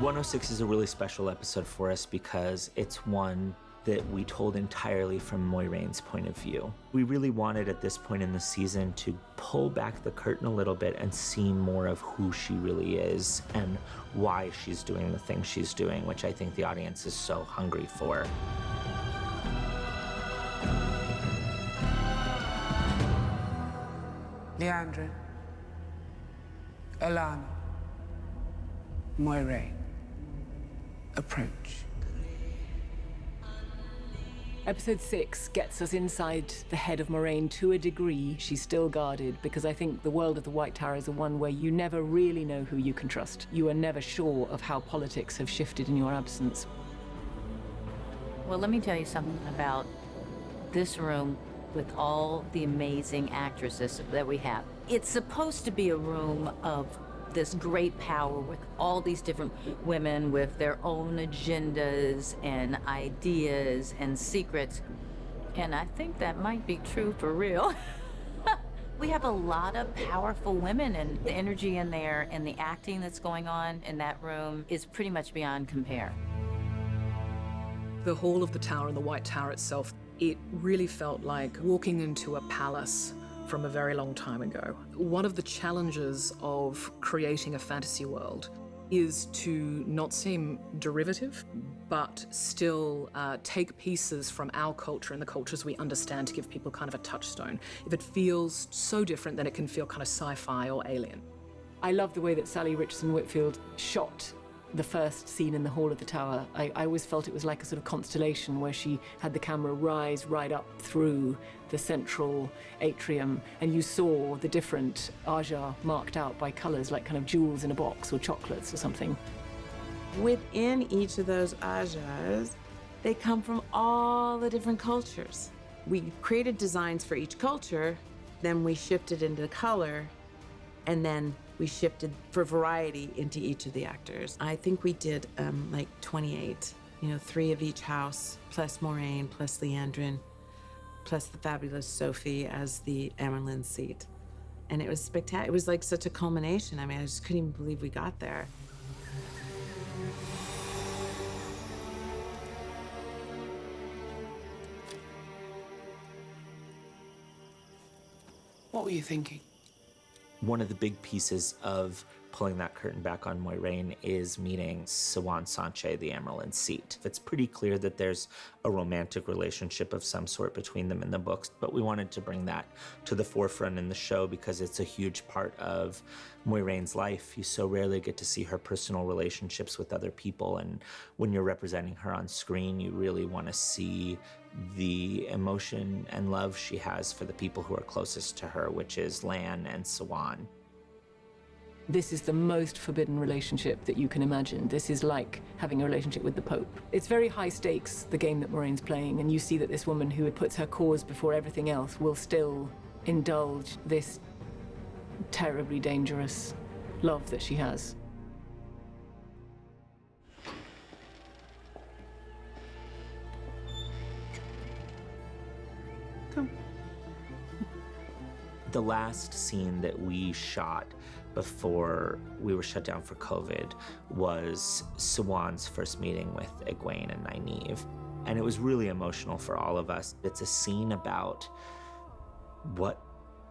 106 is a really special episode for us because it's one that we told entirely from Moiraine's point of view. We really wanted at this point in the season to pull back the curtain a little bit and see more of who she really is and why she's doing the things she's doing, which I think the audience is so hungry for. Leandra, Alana, Moiraine, approach. Episode 6 gets us inside the head of Moiraine to a degree. She's still guarded because I think the world of the White Tower is the one where you never really know who you can trust. You are never sure of how politics have shifted in your absence. Well, let me tell you something about this room with all the amazing actresses that we have. It's supposed to be a room of this great power with all these different women with their own agendas and ideas and secrets. And I think that might be true for real. We have a lot of powerful women, and the energy in there and the acting that's going on in that room is pretty much beyond compare. The Hall of the Tower and the White Tower itself, it really felt like walking into a palace from a very long time ago. One of the challenges of creating a fantasy world is to not seem derivative, but still take pieces from our culture and the cultures we understand to give people kind of a touchstone. If it feels so different, then it can feel kind of sci-fi or alien. I love the way that Sally Richardson Whitfield shot the first scene in the Hall of the Tower. I always felt it was like a sort of constellation where she had the camera rise right up through the central atrium, and you saw the different aja marked out by colors, like kind of jewels in a box or chocolates or something. Within each of those ajas, they come from all the different cultures. We created designs for each culture, then we shifted into color, and then we shifted for variety into each of the actors. I think we did like 28, 3 of each house, plus Moiraine, plus Leandrin, plus the fabulous Sophie as the Amyrlin seat. And it was spectacular. It was like such a culmination. I mean, I just couldn't even believe we got there. What were you thinking? One of the big pieces of pulling that curtain back on Moiraine is meeting Siwan Sanche, the Amyrlin seat. It's pretty clear that there's a romantic relationship of some sort between them in the books, but we wanted to bring that to the forefront in the show because it's a huge part of Moiraine's life. You so rarely get to see her personal relationships with other people, and when you're representing her on screen, you really want to see the emotion and love she has for the people who are closest to her, which is Lan and Siwan. This is the most forbidden relationship that you can imagine. This is like having a relationship with the Pope. It's very high stakes, the game that Moiraine's playing, and you see that this woman who puts her cause before everything else will still indulge this terribly dangerous love that she has. Come. The last scene that we shot before we were shut down for COVID was Siwan's first meeting with Egwene and Nynaeve. And it was really emotional for all of us. It's a scene about what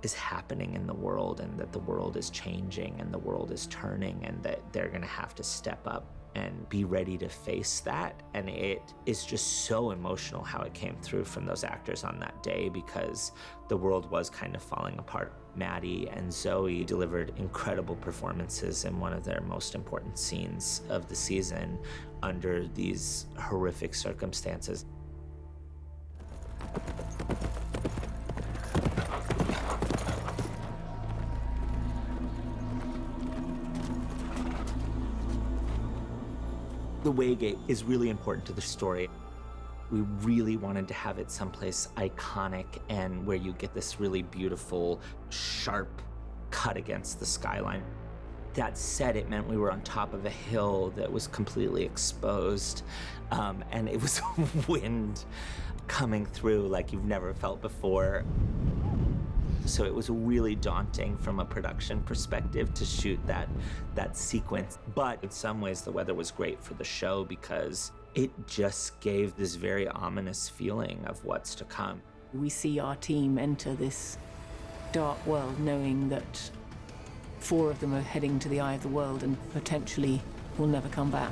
is happening in the world and that the world is changing and the world is turning and that they're gonna have to step up and be ready to face that. And it is just so emotional how it came through from those actors on that day because the world was kind of falling apart. Maddie and Zoe delivered incredible performances in one of their most important scenes of the season under these horrific circumstances. The Waygate is really important to the story. We really wanted to have it someplace iconic and where you get this really beautiful, sharp cut against the skyline. That said, it meant we were on top of a hill that was completely exposed, and it was wind coming through like you've never felt before. So it was really daunting from a production perspective to shoot that sequence. But in some ways, the weather was great for the show because it just gave this very ominous feeling of what's to come. We see our team enter this dark world knowing that 4 of them are heading to the eye of the world and potentially will never come back.